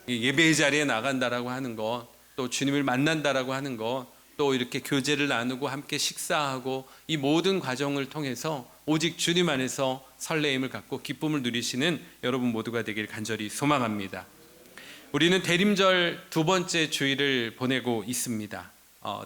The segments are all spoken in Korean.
예배의 자리에 나간다라고 하는 것, 또 주님을 만난다라고 하는 것, 또 이렇게 교제를 나누고 함께 식사하고 이 모든 과정을 통해서 오직 주님 안에서 설레임을 갖고 기쁨을 누리시는 여러분 모두가 되길 간절히 소망합니다. 우리는 대림절 두 번째 주일을 보내고 있습니다.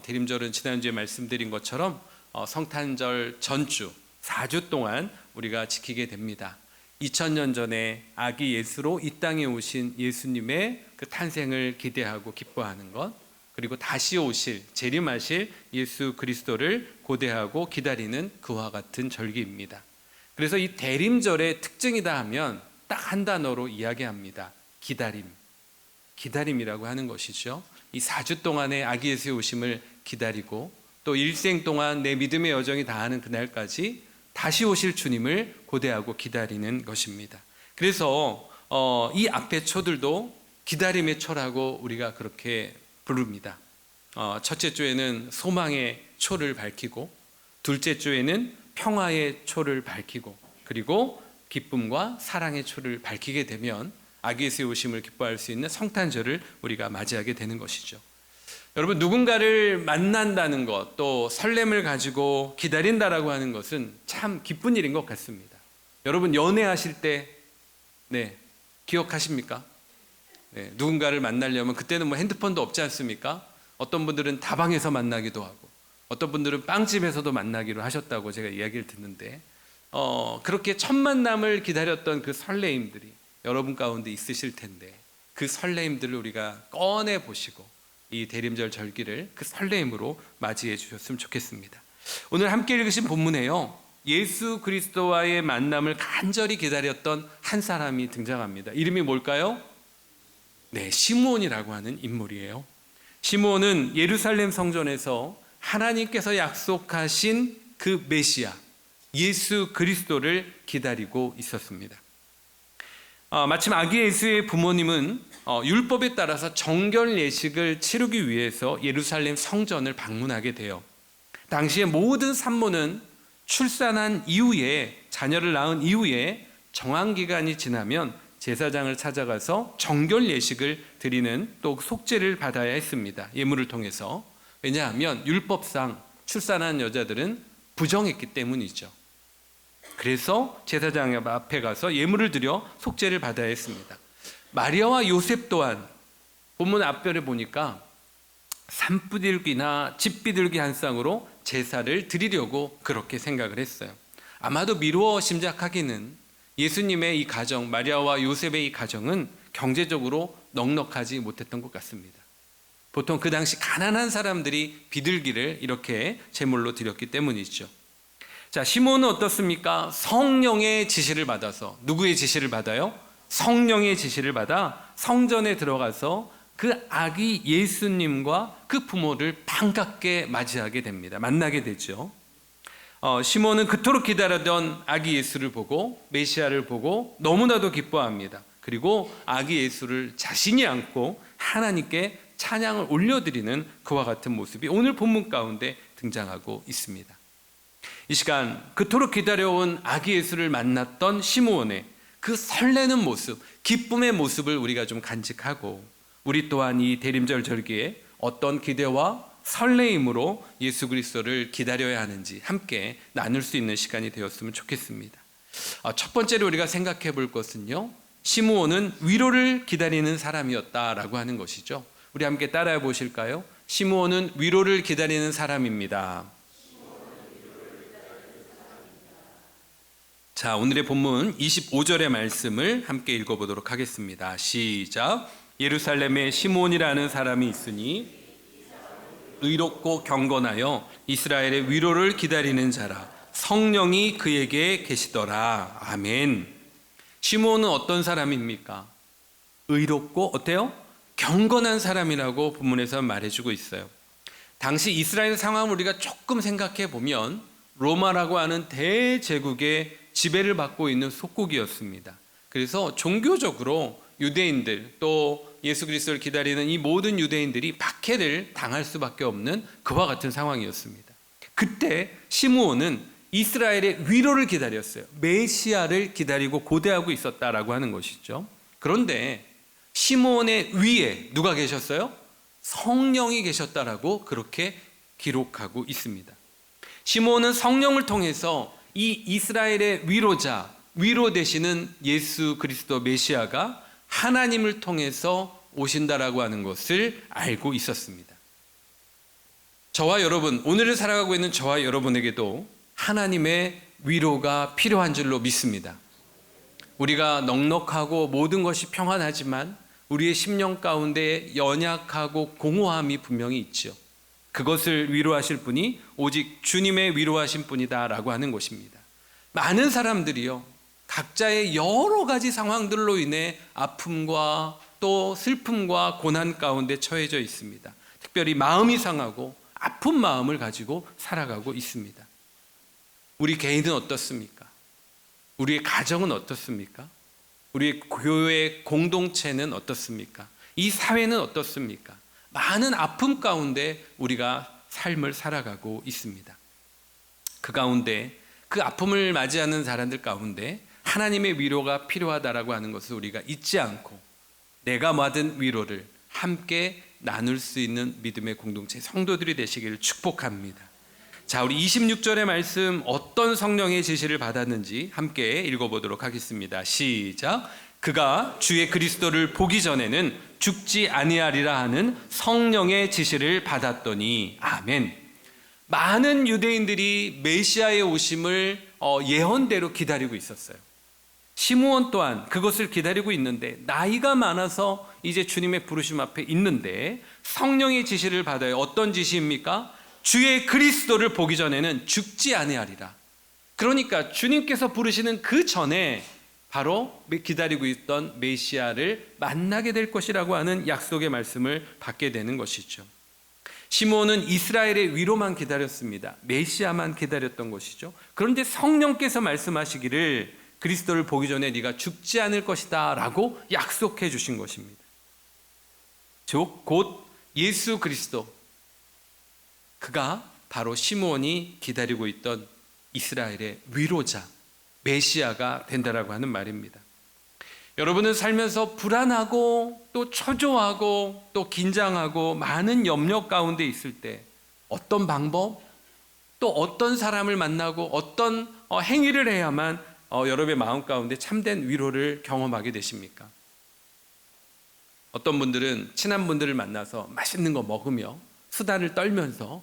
대림절은 지난주에 말씀드린 것처럼 성탄절 전주 4주 동안 우리가 지키게 됩니다. 2000년 전에 아기 예수로 이 땅에 오신 예수님의 그 탄생을 기대하고 기뻐하는 것, 그리고 다시 오실 재림하실 예수 그리스도를 고대하고 기다리는 그와 같은 절기입니다. 그래서 이 대림절의 특징이다 하면 딱 한 단어로 이야기합니다. 기다림. 기다림이라고 하는 것이죠. 이 4주 동안의 아기 예수의 오심을 기다리고 또 일생 동안 내 믿음의 여정이 다하는 그날까지 다시 오실 주님을 고대하고 기다리는 것입니다. 그래서 이 앞에 초들도 기다림의 초라고 우리가 그렇게 부릅니다. 첫째 주에는 소망의 초를 밝히고, 둘째 주에는 평화의 초를 밝히고, 그리고 기쁨과 사랑의 초를 밝히게 되면 아기 예수의 오심을 기뻐할 수 있는 성탄절을 우리가 맞이하게 되는 것이죠. 여러분, 누군가를 만난다는 것, 또 설렘을 가지고 기다린다라고 하는 것은 참 기쁜 일인 것 같습니다. 여러분, 연애하실 때 기억하십니까? 누군가를 만나려면 그때는 뭐 핸드폰도 없지 않습니까? 어떤 분들은 다방에서 만나기도 하고, 어떤 분들은 빵집에서도 만나기로 하셨다고 제가 이야기를 듣는데, 그렇게 첫 만남을 기다렸던 그 설레임들이 여러분 가운데 있으실 텐데, 그 설레임들을 우리가 꺼내 보시고 이 대림절 절기를 그 설레임으로 맞이해 주셨으면 좋겠습니다. 오늘 함께 읽으신 본문에요, 예수 그리스도와의 만남을 간절히 기다렸던 한 사람이 등장합니다. 이름이 뭘까요? 시므온이라고 하는 인물이에요. 시므온은 예루살렘 성전에서 하나님께서 약속하신 그 메시아 예수 그리스도를 기다리고 있었습니다. 마침 아기 예수의 부모님은 율법에 따라서 정결 예식을 치르기 위해서 예루살렘 성전을 방문하게 돼요. 당시에 모든 산모는 출산한 이후에, 자녀를 낳은 이후에 정한 기간이 지나면 제사장을 찾아가서 정결 예식을 드리는, 또 속죄를 받아야 했습니다. 예물을 통해서. 왜냐하면 율법상 출산한 여자들은 부정했기 때문이죠. 그래서 제사장 앞에 가서 예물을 드려 속죄를 받아야 했습니다. 마리아와 요셉 또한 본문 앞절에 보니까 산비둘기나 집비둘기 한 쌍으로 제사를 드리려고 그렇게 생각을 했어요. 아마도 미루어 짐작하기는 예수님의 이 가정, 마리아와 요셉의 이 가정은 경제적으로 넉넉하지 못했던 것 같습니다. 보통 그 당시 가난한 사람들이 비둘기를 이렇게 제물로 드렸기 때문이죠. 자, 시몬은 어떻습니까? 성령의 지시를 받아서, 누구의 지시를 받아요? 성령의 지시를 받아 성전에 들어가서 그 아기 예수님과 그 부모를 반갑게 맞이하게 됩니다. 만나게 되죠. 시몬은 그토록 기다리던 아기 예수를 보고, 메시아를 보고 너무나도 기뻐합니다. 그리고 아기 예수를 자신이 안고 하나님께 찬양을 올려드리는 그와 같은 모습이 오늘 본문 가운데 등장하고 있습니다. 이 시간 그토록 기다려온 아기 예수를 만났던 시므온의 그 설레는 모습, 기쁨의 모습을 우리가 좀 간직하고, 우리 또한 이 대림절 절기에 어떤 기대와 설레임으로 예수 그리스도를 기다려야 하는지 함께 나눌 수 있는 시간이 되었으면 좋겠습니다. 첫 번째로 우리가 생각해 볼 것은요, 시므온은 위로를 기다리는 사람이었다라고 하는 것이죠. 우리 함께 따라해 보실까요? 시므온은 위로를 기다리는 사람입니다. 자, 오늘의 본문 25절의 말씀을 함께 읽어보도록 하겠습니다. 시작. 예루살렘에 시므온이라는 사람이 있으니 의롭고 경건하여 이스라엘의 위로를 기다리는 자라. 성령이 그에게 계시더라. 아멘. 시므온은 어떤 사람입니까? 의롭고 어때요? 경건한 사람이라고 본문에서 말해주고 있어요. 당시 이스라엘 상황을 우리가 조금 생각해 보면 로마라고 하는 대제국의 지배를 받고 있는 속국이었습니다. 그래서 종교적으로 유대인들, 또 예수 그리스도를 기다리는 이 모든 유대인들이 박해를 당할 수밖에 없는 그와 같은 상황이었습니다. 그때 시므온은 이스라엘의 위로를 기다렸어요. 메시아를 기다리고 고대하고 있었다라고 하는 것이죠. 그런데 시몬의 위에 누가 계셨어요? 성령이 계셨다라고 그렇게 기록하고 있습니다. 시몬은 성령을 통해서 이 이스라엘의 위로자, 위로 되시는 예수 그리스도 메시아가 하나님을 통해서 오신다라고 하는 것을 알고 있었습니다. 저와 여러분, 오늘을 살아가고 있는 저와 여러분에게도 하나님의 위로가 필요한 줄로 믿습니다. 우리가 넉넉하고 모든 것이 평안하지만 우리의 심령 가운데 연약하고 공허함이 분명히 있죠. 그것을 위로하실 분이 오직 주님의 위로하신 분이다라고 하는 것입니다. 많은 사람들이요, 각자의 여러 가지 상황들로 인해 아픔과 또 슬픔과 고난 가운데 처해져 있습니다. 특별히 마음이 상하고 아픈 마음을 가지고 살아가고 있습니다. 우리 개인은 어떻습니까? 우리의 가정은 어떻습니까? 우리의 교회 공동체는 어떻습니까? 이 사회는 어떻습니까? 많은 아픔 가운데 우리가 삶을 살아가고 있습니다. 그 가운데 그 아픔을 맞이하는 사람들 가운데 하나님의 위로가 필요하다라고 하는 것을 우리가 잊지 않고 내가 받은 위로를 함께 나눌 수 있는 믿음의 공동체 성도들이 되시기를 축복합니다. 자, 우리 26절의 말씀 어떤 성령의 지시를 받았는지 함께 읽어보도록 하겠습니다. 시작. 그가 주의 그리스도를 보기 전에는 죽지 아니하리라 하는 성령의 지시를 받았더니 아멘. 많은 유대인들이 메시아의 오심을 예언대로 기다리고 있었어요. 시므온 또한 그것을 기다리고 있는데 나이가 많아서 이제 주님의 부르심 앞에 있는데 성령의 지시를 받아요. 어떤 지시입니까? 주의 그리스도를 보기 전에는 죽지 아니하리라. 그러니까 주님께서 부르시는 그 전에 바로 기다리고 있던 메시아를 만나게 될 것이라고 하는 약속의 말씀을 받게 되는 것이죠. 시므온은 이스라엘의 위로만 기다렸습니다. 메시아만 기다렸던 것이죠. 그런데 성령께서 말씀하시기를 그리스도를 보기 전에 네가 죽지 않을 것이다 라고 약속해 주신 것입니다. 곧 예수 그리스도, 그가 바로 시므온이 기다리고 있던 이스라엘의 위로자, 메시아가 된다라고 하는 말입니다. 여러분은 살면서 불안하고 또 초조하고 또 긴장하고 많은 염려 가운데 있을 때 어떤 방법, 또 어떤 사람을 만나고 어떤 행위를 해야만 여러분의 마음 가운데 참된 위로를 경험하게 되십니까? 어떤 분들은 친한 분들을 만나서 맛있는 거 먹으며 수다를 떨면서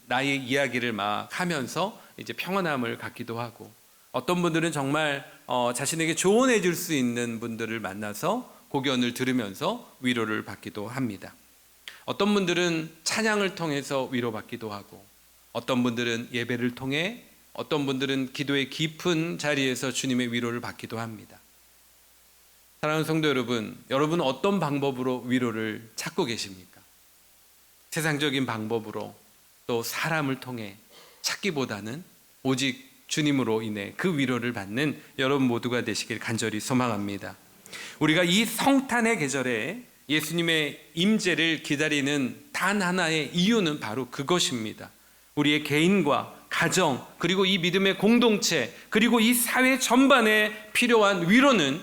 나의 이야기를 막 하면서 이제 평안함을 갖기도 하고, 어떤 분들은 정말 자신에게 조언해 줄 수 있는 분들을 만나서 고견을 들으면서 위로를 받기도 합니다. 어떤 분들은 찬양을 통해서 위로받기도 하고, 어떤 분들은 예배를 통해, 어떤 분들은 기도의 깊은 자리에서 주님의 위로를 받기도 합니다. 사랑하는 성도 여러분, 여러분은 어떤 방법으로 위로를 찾고 계십니까? 세상적인 방법으로 또 사람을 통해 찾기보다는 오직 주님으로 인해 그 위로를 받는 여러분 모두가 되시길 간절히 소망합니다. 우리가 이 성탄의 계절에 예수님의 임재를 기다리는 단 하나의 이유는 바로 그것입니다. 우리의 개인과 가정, 그리고 이 믿음의 공동체, 그리고 이 사회 전반에 필요한 위로는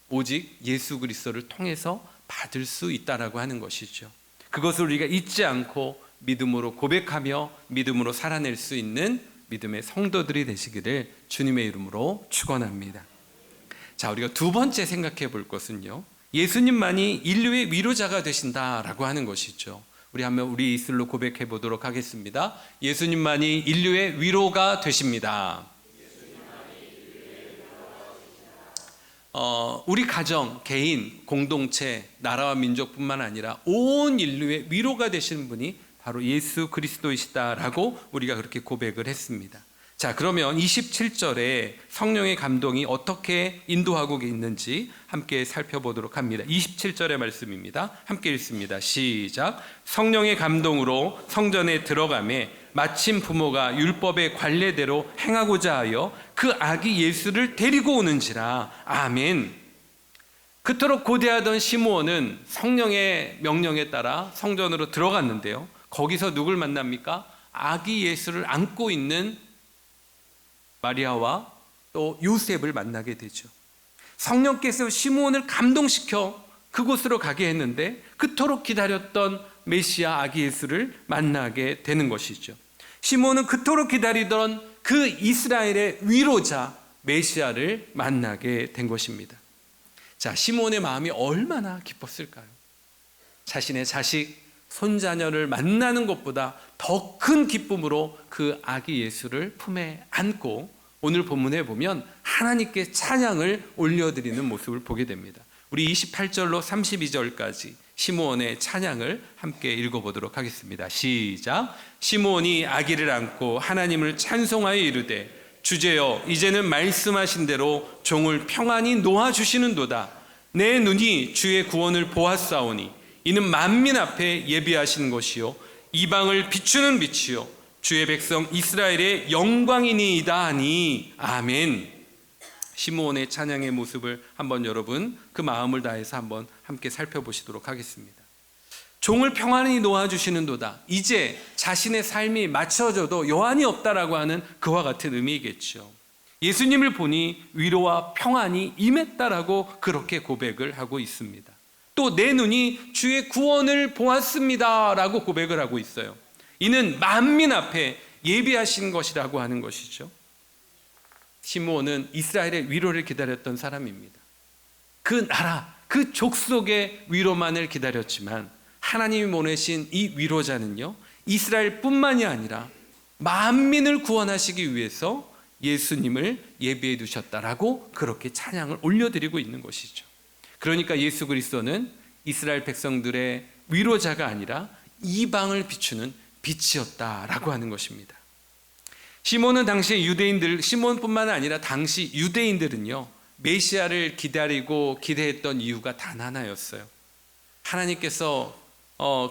오직 예수 그리스도를 통해서 받을 수 있다라고 하는 것이죠. 그것을 우리가 잊지 않고 믿음으로 고백하며 믿음으로 살아낼 수 있는 믿음의 성도들이 되시기를 주님의 이름으로 축원합니다. 자, 우리가 두 번째 생각해 볼 것은요, 예수님만이 인류의 위로자가 되신다라고 하는 것이죠. 우리 한번 우리 입술로 고백해 보도록 하겠습니다. 예수님만이 인류의 위로가 되십니다. 우리 가정, 개인, 공동체, 나라와 민족뿐만 아니라 온 인류의 위로가 되시는 분이 바로 예수 그리스도이시다라고 우리가 그렇게 고백을 했습니다. 자, 그러면 27절에 성령의 감동이 어떻게 인도하고 있는지 함께 살펴보도록 합니다. 27절의 말씀입니다. 함께 읽습니다. 시작. 성령의 감동으로 성전에 들어가매 마침 부모가 율법의 관례대로 행하고자 하여 그 아기 예수를 데리고 오는지라. 아멘. 그토록 고대하던 시므온은 성령의 명령에 따라 성전으로 들어갔는데요, 거기서 누굴 만납니까? 아기 예수를 안고 있는 마리아와 또 요셉을 만나게 되죠. 성령께서 시므온을 감동시켜 그곳으로 가게 했는데 그토록 기다렸던 메시아 아기 예수를 만나게 되는 것이죠. 시몬은 그토록 기다리던 그 이스라엘의 위로자 메시아를 만나게 된 것입니다. 자, 시몬의 마음이 얼마나 기뻤을까요? 자신의 자식, 손자녀를 만나는 것보다 더 큰 기쁨으로 그 아기 예수를 품에 안고 오늘 본문에 보면 하나님께 찬양을 올려드리는 모습을 보게 됩니다. 우리 28절로 32절까지 시므온의 찬양을 함께 읽어보도록 하겠습니다. 시작. 시므온이 아기를 안고 하나님을 찬송하여 이르되 주제여 이제는 말씀하신 대로 종을 평안히 놓아주시는도다. 내 눈이 주의 구원을 보았사오니 이는 만민 앞에 예비하신 것이요 이방을 비추는 빛이요 주의 백성 이스라엘의 영광이니이다 하니 아멘. 시므온의 찬양의 모습을 한번 여러분 그 마음을 다해서 한번 함께 살펴보시도록 하겠습니다. 종을 평안히 놓아주시는도다. 이제 자신의 삶이 맞춰져도 여한이 없다라고 하는 그와 같은 의미이겠죠. 예수님을 보니 위로와 평안이 임했다라고 그렇게 고백을 하고 있습니다. 또 내 눈이 주의 구원을 보았습니다라고 고백을 하고 있어요. 이는 만민 앞에 예비하신 것이라고 하는 것이죠. 시므온은 이스라엘의 위로를 기다렸던 사람입니다. 그 나라, 그 족속의 위로만을 기다렸지만 하나님이 보내신 이 위로자는요, 이스라엘뿐만이 아니라 만민을 구원하시기 위해서 예수님을 예비해 두셨다라고 그렇게 찬양을 올려드리고 있는 것이죠. 그러니까 예수 그리스도는 이스라엘 백성들의 위로자가 아니라 이방을 비추는 빛이었다라고 하는 것입니다. 시몬은 당시 유대인들, 시몬뿐만 아니라 당시 유대인들은요, 메시아를 기다리고 기대했던 이유가 단 하나였어요. 하나님께서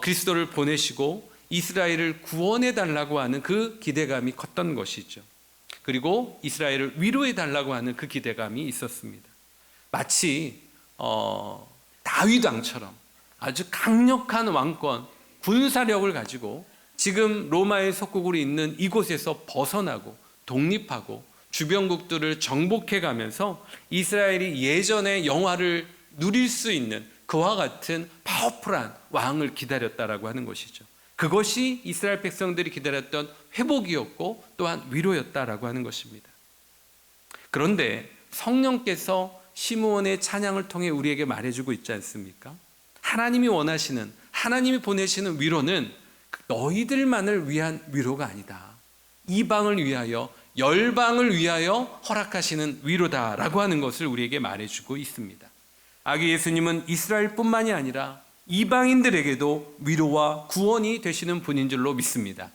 그리스도를 보내시고 이스라엘을 구원해 달라고 하는 그 기대감이 컸던 것이죠. 그리고 이스라엘을 위로해 달라고 하는 그 기대감이 있었습니다. 마치 다윗 왕처럼 아주 강력한 왕권, 군사력을 가지고 지금 로마의 속국으로 있는 이곳에서 벗어나고 독립하고 주변국들을 정복해 가면서 이스라엘이 예전의 영화를 누릴 수 있는 그와 같은 파워풀한 왕을 기다렸다라고 하는 것이죠. 그것이 이스라엘 백성들이 기다렸던 회복이었고 또한 위로였다라고 하는 것입니다. 그런데 성령께서 시므온의 찬양을 통해 우리에게 말해주고 있지 않습니까? 하나님이 원하시는, 하나님이 보내시는 위로는 너희들만을 위한 위로가 아니다. 이방을 위하여, 열방을 위하여 허락하시는 위로다라고 하는 것을 우리에게 말해주고 있습니다. 아기 예수님은 이스라엘뿐만이 아니라 이방인들에게도 위로와 구원이 되시는 분인 줄로 믿습니다.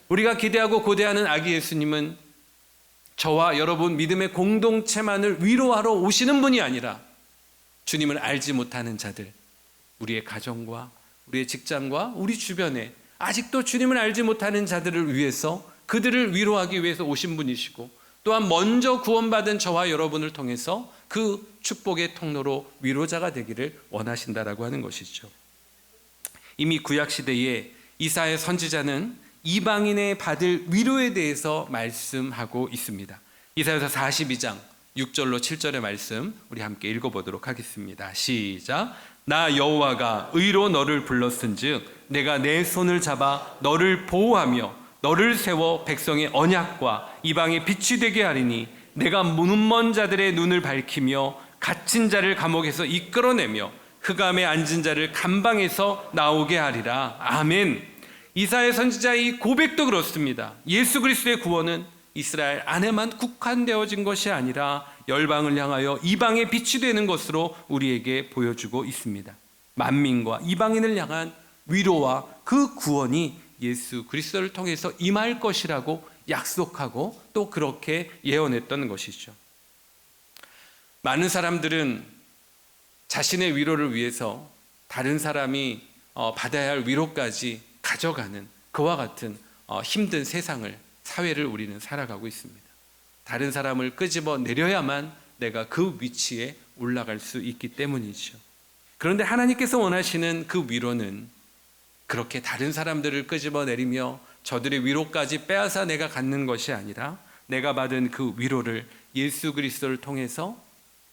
우리가 기대하고 고대하는 아기 예수님은 저와 여러분 믿음의 공동체만을 위로하러 오시는 분이 아니라 주님을 알지 못하는 자들, 우리의 가정과 우리의 직장과 우리 주변에 아직도 주님을 알지 못하는 자들을 위해서 그들을 위로하기 위해서 오신 분이시고 또한 먼저 구원받은 저와 여러분을 통해서 그 축복의 통로로 위로자가 되기를 원하신다라고 하는 것이죠. 이미 구약시대에 이사야 선지자는 이방인의 받을 위로에 대해서 말씀하고 있습니다. 이사야서 42장 6절로 7절의 말씀 우리 함께 읽어보도록 하겠습니다. 시작. 나 여호와가 의로 너를 불렀은즉 내가 내 손을 잡아 너를 보호하며 너를 세워 백성의 언약과 이방의 빛이 되게 하리니 내가 눈먼 자들의 눈을 밝히며 갇힌 자를 감옥에서 이끌어내며 흑암에 앉은 자를 감방에서 나오게 하리라. 아멘. 이사야 선지자의 고백도 그렇습니다. 예수 그리스도의 구원은 이스라엘 안에만 국한되어진 것이 아니라 열방을 향하여 이방의 빛이 되는 것으로 우리에게 보여주고 있습니다. 만민과 이방인을 향한 위로와 그 구원이 예수 그리스도를 통해서 임할 것이라고 약속하고 또 그렇게 예언했던 것이죠. 많은 사람들은 자신의 위로를 위해서 다른 사람이 받아야 할 위로까지 가져가는 그와 같은 힘든 세상을, 사회를 우리는 살아가고 있습니다. 다른 사람을 끄집어 내려야만 내가 그 위치에 올라갈 수 있기 때문이죠. 그런데 하나님께서 원하시는 그 위로는 그렇게 다른 사람들을 끄집어 내리며 저들의 위로까지 빼앗아 내가 갖는 것이 아니라 내가 받은 그 위로를 예수 그리스도를 통해서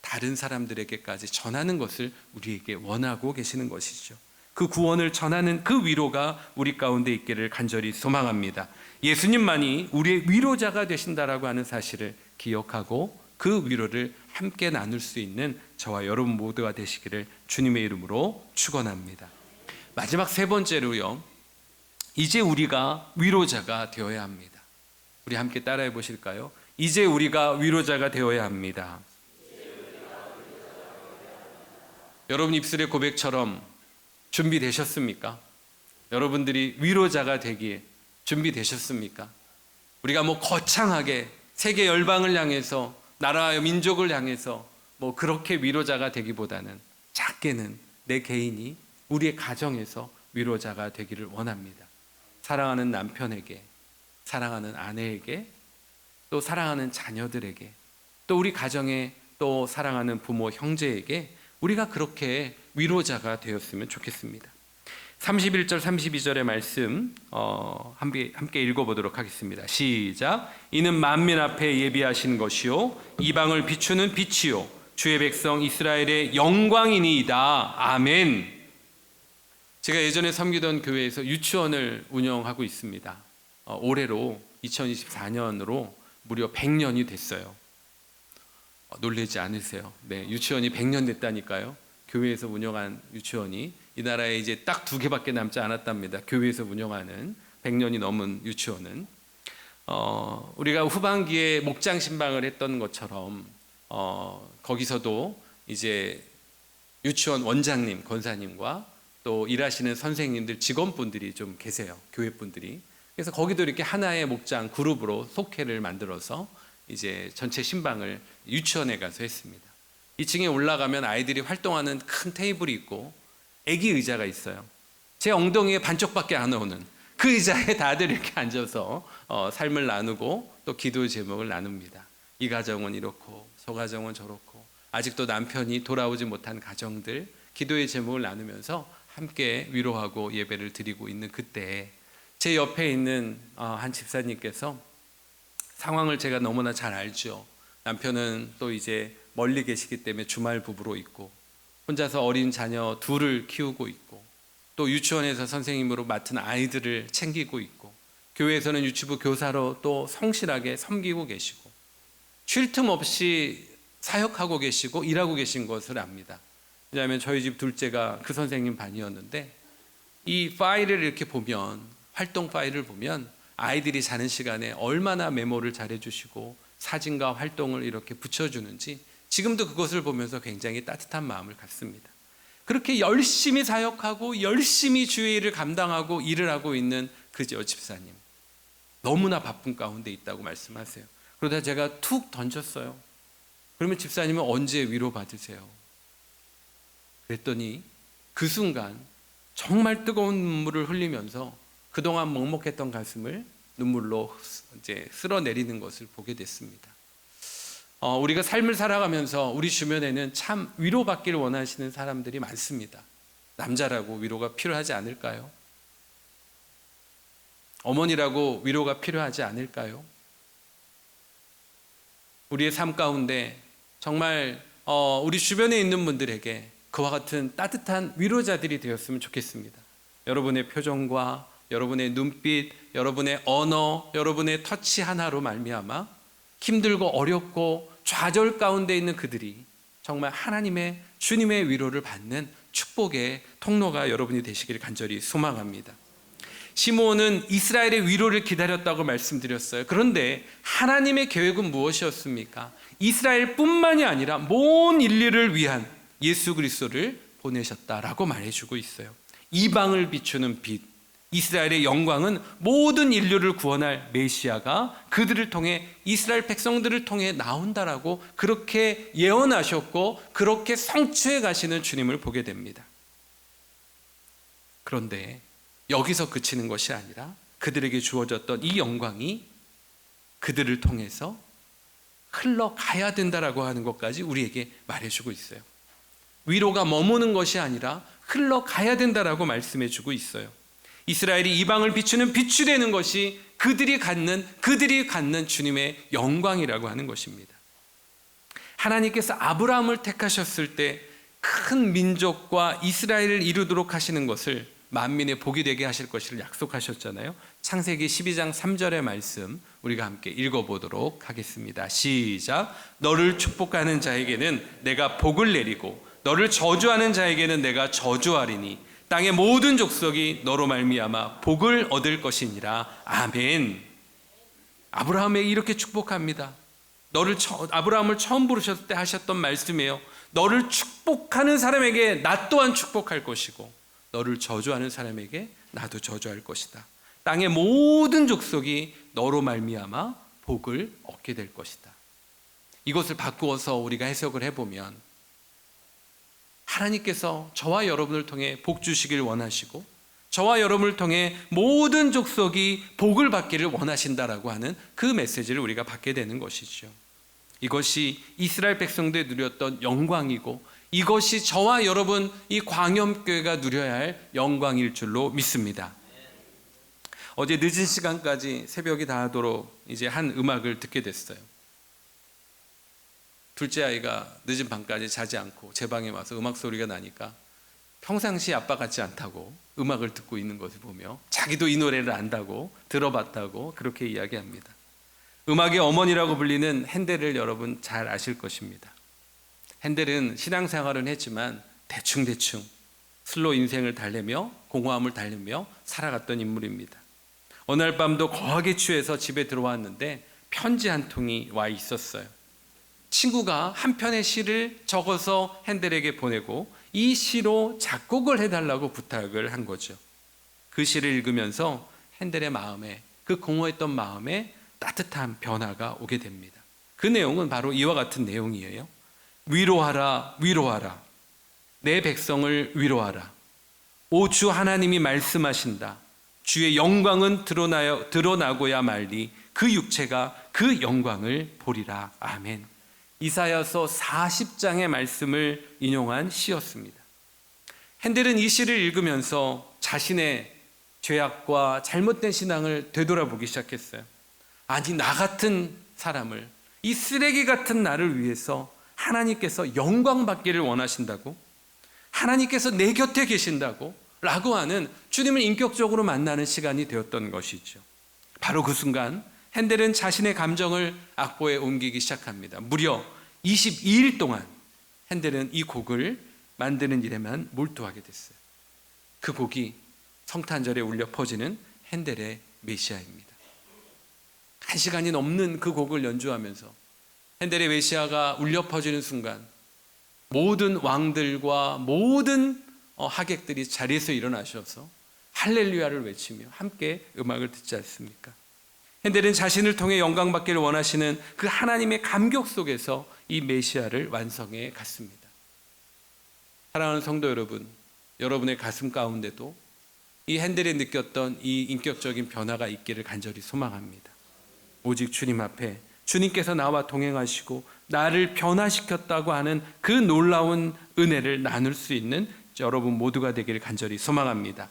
다른 사람들에게까지 전하는 것을 우리에게 원하고 계시는 것이죠. 그 구원을 전하는 그 위로가 우리 가운데 있기를 간절히 소망합니다. 예수님만이 우리의 위로자가 되신다라고 하는 사실을 기억하고 그 위로를 함께 나눌 수 있는 저와 여러분 모두가 되시기를 주님의 이름으로 축원합니다. 마지막 세 번째로요, 이제 우리가 위로자가 되어야 합니다. 우리 함께 따라해 보실까요? 이제 우리가 위로자가 되어야 합니다. 여러분 입술의 고백처럼 준비되셨습니까? 여러분들이 위로자가 되기에 준비되셨습니까? 우리가 거창하게 세계 열방을 향해서, 나라와 민족을 향해서 그렇게 위로자가 되기보다는 작게는 내 개인이 우리의 가정에서 위로자가 되기를 원합니다. 사랑하는 남편에게, 사랑하는 아내에게, 또 사랑하는 자녀들에게, 또 우리 가정에 또 사랑하는 부모, 형제에게 우리가 그렇게 위로자가 되었으면 좋겠습니다. 31절 32절의 말씀 함께 읽어보도록 하겠습니다. 시작. 이는 만민 앞에 예비하신 것이요 이방을 비추는 빛이요 주의 백성 이스라엘의 영광이니이다. 아멘. 제가 예전에 섬기던 교회에서 유치원을 운영하고 있습니다. 올해로 2024년으로 무려 100년이 됐어요. 놀라지 않으세요? 네, 유치원이 100년 됐다니까요. 교회에서 운영한 유치원이 이 나라에 이제 딱 2개밖에 남지 않았답니다. 교회에서 운영하는 100년이 넘은 유치원은 우리가 후반기에 목장 신방을 했던 것처럼 거기서도 이제 유치원 원장님, 권사님과 또 일하시는 선생님들, 직원분들이 좀 계세요. 교회 분들이. 그래서 거기도 이렇게 하나의 목장 그룹으로 속회를 만들어서 이제 전체 신방을 유치원에 가서 했습니다. 2층에 올라가면 아이들이 활동하는 큰 테이블이 있고 애기 의자가 있어요. 제 엉덩이에 반쪽밖에 안 오는 그 의자에 다들 이렇게 앉아서 삶을 나누고 또 기도 제목을 나눕니다. 이 가정은 이렇고 저 가정은 저렇고 아직도 남편이 돌아오지 못한 가정들, 기도의 제목을 나누면서 함께 위로하고 예배를 드리고 있는 그때 제 옆에 있는 한 집사님께서, 상황을 제가 너무나 잘 알죠. 남편은 또 이제 멀리 계시기 때문에 주말 부부로 있고 혼자서 어린 자녀 2을 키우고 있고 또 유치원에서 선생님으로 맡은 아이들을 챙기고 있고 교회에서는 유치부 교사로 또 성실하게 섬기고 계시고 쉴 틈 없이 사역하고 계시고 일하고 계신 것을 압니다. 왜냐하면 저희 집 둘째가 그 선생님 반이었는데 이 파일을 이렇게 보면, 활동 파일을 보면 아이들이 자는 시간에 얼마나 메모를 잘해주시고 사진과 활동을 이렇게 붙여주는지 지금도 그것을 보면서 굉장히 따뜻한 마음을 갖습니다. 그렇게 열심히 사역하고 열심히 주의 일을 감당하고 일을 하고 있는 그 집사님, 너무나 바쁜 가운데 있다고 말씀하세요. 그러다 제가 툭 던졌어요. 그러면 집사님은 언제 위로받으세요? 그랬더니 그 순간 정말 뜨거운 눈물을 흘리면서 그동안 먹먹했던 가슴을 눈물로 이제 쓸어내리는 것을 보게 됐습니다. 우리가 삶을 살아가면서 우리 주변에는 참 위로받기를 원하시는 사람들이 많습니다. 남자라고 위로가 필요하지 않을까요? 어머니라고 위로가 필요하지 않을까요? 우리의 삶 가운데 정말 우리 주변에 있는 분들에게 그와 같은 따뜻한 위로자들이 되었으면 좋겠습니다. 여러분의 표정과 여러분의 눈빛, 여러분의 언어, 여러분의 터치 하나로 말미암아 힘들고 어렵고 좌절 가운데 있는 그들이 정말 하나님의, 주님의 위로를 받는 축복의 통로가 여러분이 되시길 간절히 소망합니다. 시므온은 이스라엘의 위로를 기다렸다고 말씀드렸어요. 그런데 하나님의 계획은 무엇이었습니까? 이스라엘뿐만이 아니라 온 인류를 위한 예수 그리스도를 보내셨다라고 말해주고 있어요. 이방을 비추는 빛, 이스라엘의 영광은 모든 인류를 구원할 메시아가 그들을 통해, 이스라엘 백성들을 통해 나온다라고 그렇게 예언하셨고 그렇게 성취해 가시는 주님을 보게 됩니다. 그런데 여기서 그치는 것이 아니라 그들에게 주어졌던 이 영광이 그들을 통해서 흘러가야 된다라고 하는 것까지 우리에게 말해주고 있어요. 위로가 머무는 것이 아니라 흘러가야 된다라고 말씀해주고 있어요. 이스라엘이 이방을 비추는 빛이 되는 것이 그들이 갖는 주님의 영광이라고 하는 것입니다. 하나님께서 아브라함을 택하셨을 때 큰 민족과 이스라엘을 이루도록 하시는 것을 만민의 복이 되게 하실 것을 약속하셨잖아요. 창세기 12장 3절의 말씀 우리가 함께 읽어보도록 하겠습니다. 시작. 너를 축복하는 자에게는 내가 복을 내리고 너를 저주하는 자에게는 내가 저주하리니 땅의 모든 족속이 너로 말미암아 복을 얻을 것이니라. 아멘. 아브라함에게 이렇게 축복합니다. 아브라함을 처음 부르셨을 때 하셨던 말씀이에요. 너를 축복하는 사람에게 나 또한 축복할 것이고 너를 저주하는 사람에게 나도 저주할 것이다. 땅의 모든 족속이 너로 말미암아 복을 얻게 될 것이다. 이것을 바꾸어서 우리가 해석을 해보면 하나님께서 저와 여러분을 통해 복 주시길 원하시고 저와 여러분을 통해 모든 족속이 복을 받기를 원하신다라고 하는 그 메시지를 우리가 받게 되는 것이죠. 이것이 이스라엘 백성들이 누렸던 영광이고 이것이 저와 여러분 이 광염교회가 누려야 할 영광일 줄로 믿습니다. 어제 늦은 시간까지 새벽이 닿도록 이제 한 음악을 듣게 됐어요. 둘째 아이가 늦은 밤까지 자지 않고 제 방에 와서 음악 소리가 나니까 평상시 아빠 같지 않다고 음악을 듣고 있는 것을 보며 자기도 이 노래를 안다고 들어봤다고 그렇게 이야기합니다. 음악의 어머니라고 불리는 핸델을 여러분 잘 아실 것입니다. 핸델은 신앙생활은 했지만 대충대충 술로 인생을 달래며 공허함을 달래며 살아갔던 인물입니다. 어느 날 밤도 거하게 취해서 집에 들어왔는데 편지 한 통이 와 있었어요. 친구가 한 편의 시를 적어서 핸델에게 보내고 이 시로 작곡을 해달라고 부탁을 한 거죠. 그 시를 읽으면서 핸델의 마음에, 그 공허했던 마음에 따뜻한 변화가 오게 됩니다. 그 내용은 바로 이와 같은 내용이에요. 위로하라, 위로하라. 내 백성을 위로하라. 오 주 하나님이 말씀하신다. 주의 영광은 드러나고야 말리. 그 육체가 그 영광을 보리라. 아멘. 이사야서 40장의 말씀을 인용한 시였습니다. 핸델은 이 시를 읽으면서 자신의 죄악과 잘못된 신앙을 되돌아보기 시작했어요. 아니, 나 같은 사람을, 이 쓰레기 같은 나를 위해서 하나님께서 영광 받기를 원하신다고? 하나님께서 내 곁에 계신다고? 라고 하는 주님을 인격적으로 만나는 시간이 되었던 것이죠. 바로 그 순간 핸델은 자신의 감정을 악보에 옮기기 시작합니다. 무려 22일 동안 핸델은 이 곡을 만드는 일에만 몰두하게 됐어요. 그 곡이 성탄절에 울려 퍼지는 핸델의 메시아입니다. 1시간이 넘는 그 곡을 연주하면서 핸델의 메시아가 울려 퍼지는 순간 모든 왕들과 모든 하객들이 자리에서 일어나셔서 할렐루야를 외치며 함께 음악을 듣지 않습니까? 핸델은 자신을 통해 영광받기를 원하시는 그 하나님의 감격 속에서 이 메시아를 완성해 갔습니다. 사랑하는 성도 여러분, 여러분의 가슴 가운데도 이 핸델이 느꼈던 이 인격적인 변화가 있기를 간절히 소망합니다. 오직 주님 앞에 주님께서 나와 동행하시고 나를 변화시켰다고 하는 그 놀라운 은혜를 나눌 수 있는 여러분 모두가 되기를 간절히 소망합니다.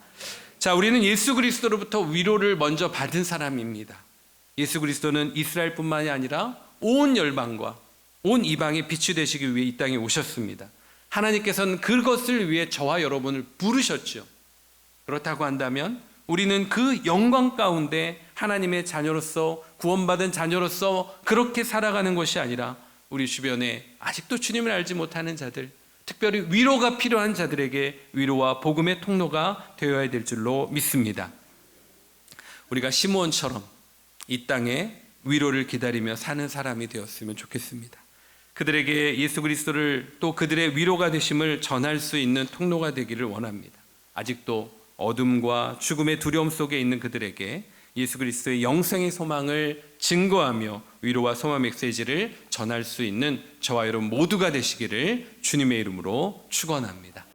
자, 우리는 예수 그리스도로부터 위로를 먼저 받은 사람입니다. 예수 그리스도는 이스라엘뿐만이 아니라 온 열방과 온 이방의 빛이 되시기 위해 이 땅에 오셨습니다. 하나님께서는 그것을 위해 저와 여러분을 부르셨죠. 그렇다고 한다면 우리는 그 영광 가운데 하나님의 자녀로서 구원받은 자녀로서 그렇게 살아가는 것이 아니라 우리 주변에 아직도 주님을 알지 못하는 자들, 특별히 위로가 필요한 자들에게 위로와 복음의 통로가 되어야 될 줄로 믿습니다. 우리가 시므온처럼 이 땅에 위로를 기다리며 사는 사람이 되었으면 좋겠습니다. 그들에게 예수 그리스도를 또 그들의 위로가 되심을 전할 수 있는 통로가 되기를 원합니다. 아직도 어둠과 죽음의 두려움 속에 있는 그들에게 예수 그리스도의 영생의 소망을 증거하며 위로와 소망 메시지를 전할 수 있는 저와 여러분 모두가 되시기를 주님의 이름으로 축원합니다.